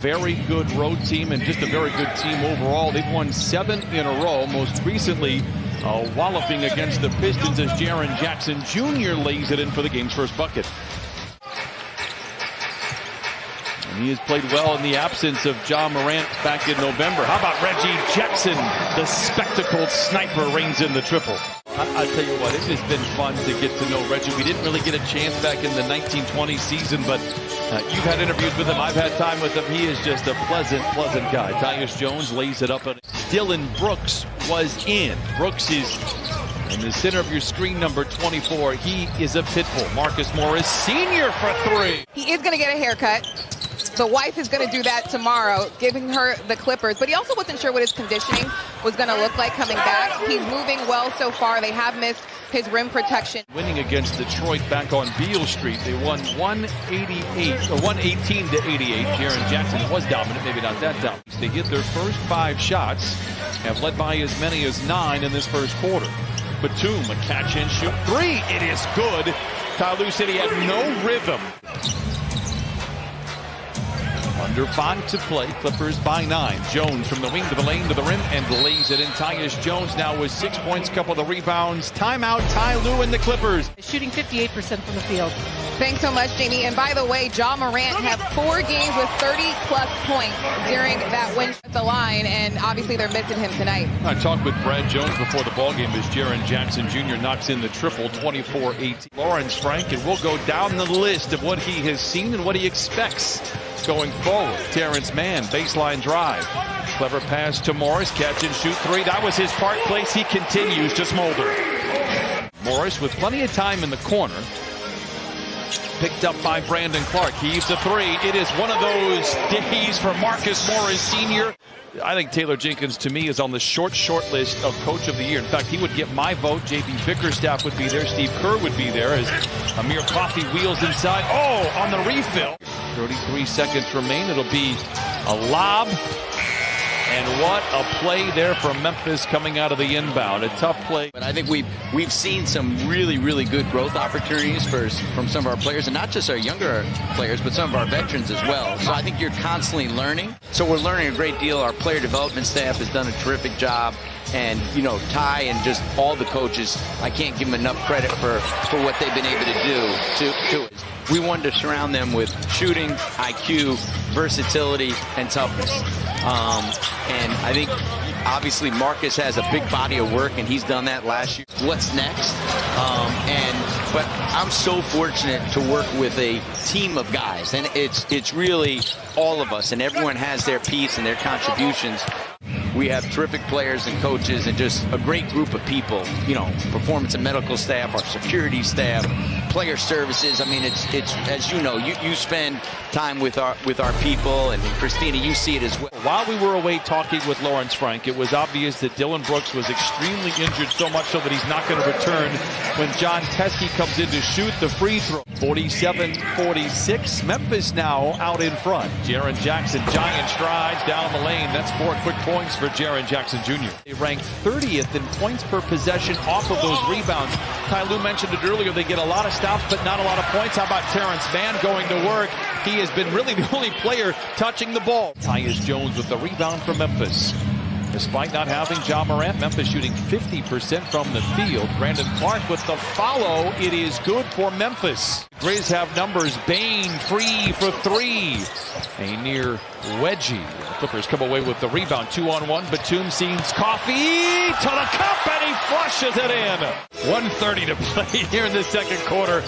very good road team and just a very good team overall. They've won 7 in a row, most recently walloping against the Pistons as Jaren Jackson Jr. lays it in for the game's first bucket. And he has played well in the absence of Ja Morant back in November. How about Reggie Jackson? The spectacled sniper reigns in the triple. I'll tell you what, it has been fun to get to know Reggie. We didn't really get a chance back in the 1920 season, but you've had interviews with him. I've had time with him. He is just a pleasant guy. Tyus Jones lays it up. Dillon Brooks was in. Brooks is in the center of your screen, number 24. He is a pit bull. Marcus Morris, senior, for 3. He is going to get a haircut. The wife is going to do that tomorrow, giving her the clippers. But he also wasn't sure what his conditioning was going to look like coming back. He's moving well so far. They have missed his rim protection. Winning against Detroit back on Beale Street. They won 118 to 88. Jaren Jackson was dominant, maybe not that dominant. They hit their first 5 shots, have led by as many as 9 in this first quarter. Batum, a catch and shoot 3. It is good. Ty Lue said he had no rhythm. Under 5 to play, Clippers by 9. Jones from the wing to the lane to the rim and lays it in. Tyus Jones now with 6 points, couple of the rebounds. Timeout, Ty Lue and the Clippers. Shooting 58% from the field. Thanks so much, Jamie. And by the way, Ja Morant had 4 games with 30-plus points during that win at the line, and obviously they're missing him tonight. I talked with Brad Jones before the ballgame as Jaren Jackson Jr. knocks in the triple, 24-18. Lawrence Frank, and we'll go down the list of what he has seen and what he expects going forward. Terrence Mann, baseline drive. Clever pass to Morris, catch and shoot 3. That was his Park Place. He continues to smolder. Morris with plenty of time in the corner. Picked up by Brandon Clark. Heaves a 3. It is one of those days for Marcus Morris Sr. I think Taylor Jenkins, to me, is on the short list of Coach of the Year. In fact, he would get my vote. J.B. Bickerstaff would be there. Steve Kerr would be there as Amir Coffey wheels inside. Oh, on the refill. 33 seconds remain. It'll be a lob. And what a play there from Memphis coming out of the inbound. A tough play. But I think we've seen some really good growth opportunities from some of our players, and not just our younger players, but some of our veterans as well. So I think you're constantly learning. So we're learning a great deal. Our player development staff has done a terrific job. And, you know, Ty and just all the coaches, I can't give them enough credit for what they've been able to do. We wanted to surround them with shooting, IQ, versatility, and toughness. And I think, obviously, Marcus has a big body of work, and he's done that last year. What's next? But I'm so fortunate to work with a team of guys, and it's really all of us, and everyone has their piece and their contributions. We have terrific players and coaches and just a great group of people, you know, performance and medical staff, our security staff, player services. I mean, it's as you know, you spend time with our people, and Christina, you see it as well. While we were away talking with Lawrence Frank, it was obvious that Dillon Brooks was extremely injured, so much so that he's not going to return when John Teske comes in to shoot the free throw. 47-46. Memphis now out in front. Jaren Jackson, giant strides down the lane. That's 4 quick points for Jaren Jackson Jr. They rank 30th in points per possession off of those rebounds. Ty Lue mentioned it earlier. They get a lot of stops, but not a lot of points. How about Terrence Mann going to work? He has been really the only player touching the ball. Tyus Jones with the rebound for Memphis. Despite not having Ja Morant, Memphis shooting 50% from the field. Brandon Clark with the follow. It is good for Memphis. Grizz have numbers. Bain free for 3. A near wedgie. Clippers come away with the rebound. 2-on-1. Batum sees Coffey to the cup, and he flushes it in. 1:30 to play here in the second quarter.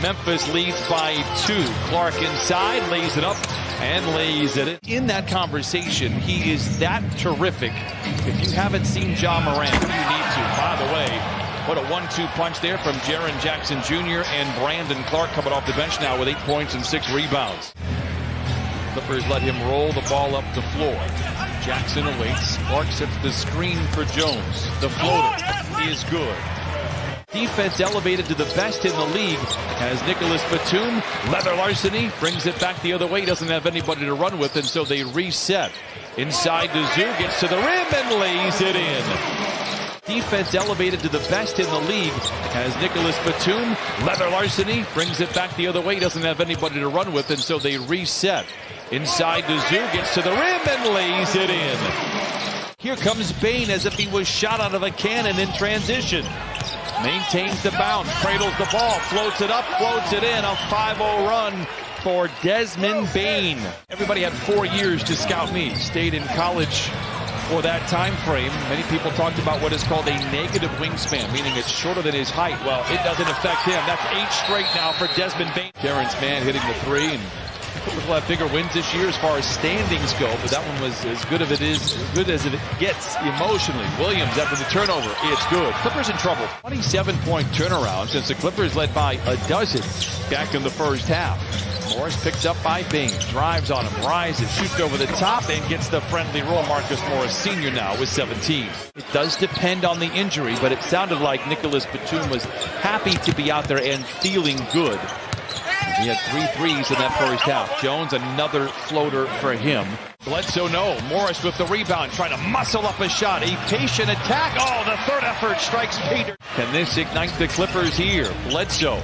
Memphis leads by 2. Clark inside, lays it up, and lays it in. That conversation, he is that terrific. If you haven't seen Ja Morant, you need to. By the way, what a 1-2 punch there from Jaren Jackson Jr. and Brandon Clark coming off the bench now with 8 points and 6 rebounds. Clippers let him roll the ball up the floor. Jackson awaits. Clark sets the screen for Jones. The floater is good. Defense elevated to the best in the league as Nicholas Batum, leather larceny, brings it back the other way. Doesn't have anybody to run with, and so they reset. Inside to Zoo, gets to the rim and lays it in. Defense elevated to the best in the league as Nicholas Batum, leather larceny, brings it back the other way. Doesn't have anybody to run with, and so they reset. Inside the zoo, gets to the rim and lays it in. Here comes Bane as if he was shot out of a cannon in transition. Maintains the bounce, cradles the ball, floats it up, floats it in. A 5-0 run for Desmond Bane. Everybody had 4 years to scout me. Stayed in college for that time frame. Many people talked about what is called a negative wingspan, meaning it's shorter than his height. Well, it doesn't affect him. That's 8 straight now for Desmond Bane. Terrence Mann hitting the 3, and Clippers will have bigger wins this year as far as standings go, but that one was as good as it gets emotionally. Williams after the turnover, it's good. Clippers in trouble. 27-point turnaround since the Clippers led by a dozen back in the first half. Morris picked up by Bane, drives on him, rises, shoots over the top, and gets the friendly roll. Marcus Morris Sr. now with 17. It does depend on the injury, but it sounded like Nicholas Batum was happy to be out there and feeling good. He had 3 threes in that first half. Jones, another floater for him. Bledsoe, no. Morris with the rebound, trying to muscle up a shot. A patient attack. Oh, the third effort strikes Peter. Can this ignite the Clippers here? Bledsoe.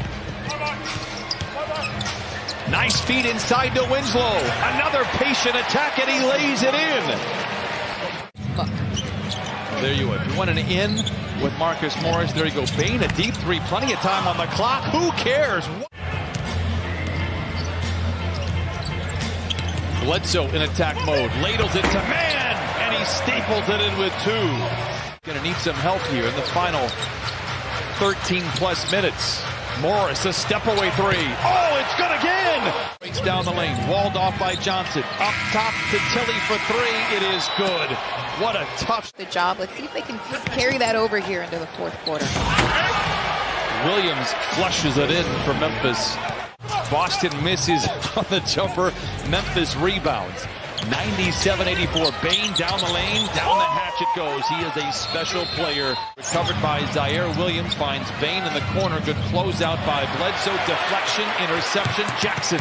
Nice feed inside to Winslow. Another patient attack, and he lays it in. There you go. If you want an in with Marcus Morris, there you go. Bane, a deep 3. Plenty of time on the clock. Who cares? Bledsoe in attack mode, ladles it to Mann, and he staples it in with 2. Gonna need some help here in the final 13-plus minutes. Morris, a step-away 3. Oh, it's good again! Breaks down the lane, walled off by Johnson. Up top to Tilly for 3. It is good. What a tough job. Let's see if they can carry that over here into the fourth quarter. Williams flushes it in for Memphis. Boston misses on the jumper. Memphis rebounds. 97-84. Bane down the lane. Down the hatch it goes. He is a special player. Recovered by Zaire Williams. Finds Bane in the corner. Good closeout by Bledsoe. Deflection. Interception. Jackson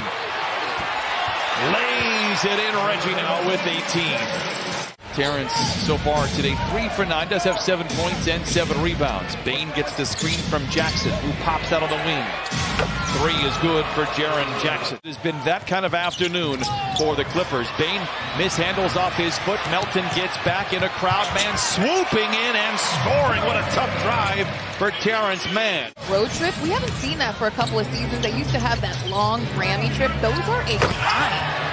lays it in. Reggie now with 18. Terrence so far today 3 for 9, does have 7 points and 7 rebounds. Bane gets the screen from Jackson, who pops out on the wing. 3 is good for Jaren Jackson. It has been that kind of afternoon for the Clippers. Bane mishandles off his foot. Melton gets back in a crowd. Man swooping in and scoring. What a tough drive for Terrence Mann. Road trip, we haven't seen that for a couple of seasons. They used to have that long Grammy trip. Those are a crime.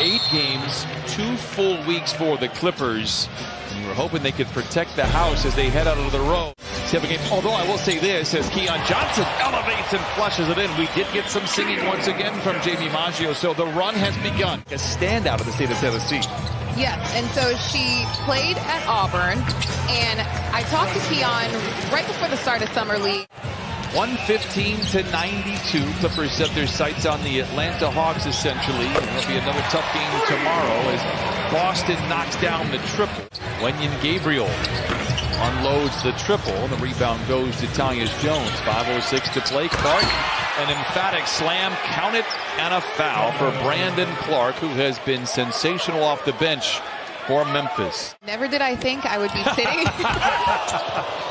8 games, 2 full weeks for the Clippers. And we were hoping they could protect the house as they head out of the road. 7 games. Although I will say this, as Keon Johnson elevates and flushes it in. We did get some singing once again from Jamie Maggio, so the run has begun. A standout of the state of Tennessee. Yes, and so she played at Auburn, and I talked to Keon right before the start of Summer League. 115-92. Clippers set their sights on the Atlanta Hawks, essentially. It'll be another tough game tomorrow as Boston knocks down the triple. Wenyen Gabriel unloads the triple. The rebound goes to Tyus Jones. 5:06 to play. Clark, an emphatic slam, count it, and a foul for Brandon Clark, who has been sensational off the bench for Memphis. Never did I think I would be sitting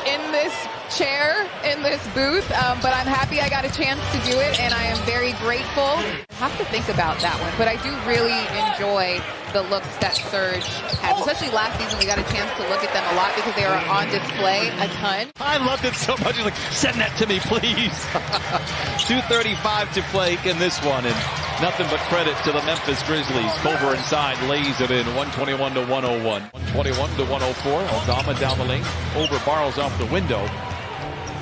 in this chair, in this booth, but I'm happy I got a chance to do it, and I am very grateful. I have to think about that one, but I do really enjoy the looks that Serge has. Especially last season, we got a chance to look at them a lot because they were on display a ton. I loved it so much. Like, send that to me, please. 2:35 to play in this one, and nothing but credit to the Memphis Grizzlies. Culver inside, lays it in. 121-101. 121-104. Aldama down the lane. Over borrows off the window.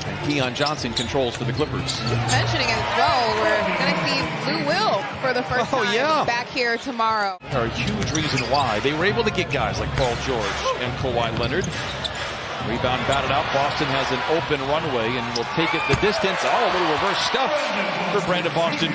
And Keon Johnson controls for the Clippers. Mentioning it as well, we're going to see Lou Will for the first time back here tomorrow. Are a huge reason why they were able to get guys like Paul George and Kawhi Leonard. Rebound batted out. Boston has an open runway and will take it the distance. Oh, a little reverse stuff for Brandon Boston.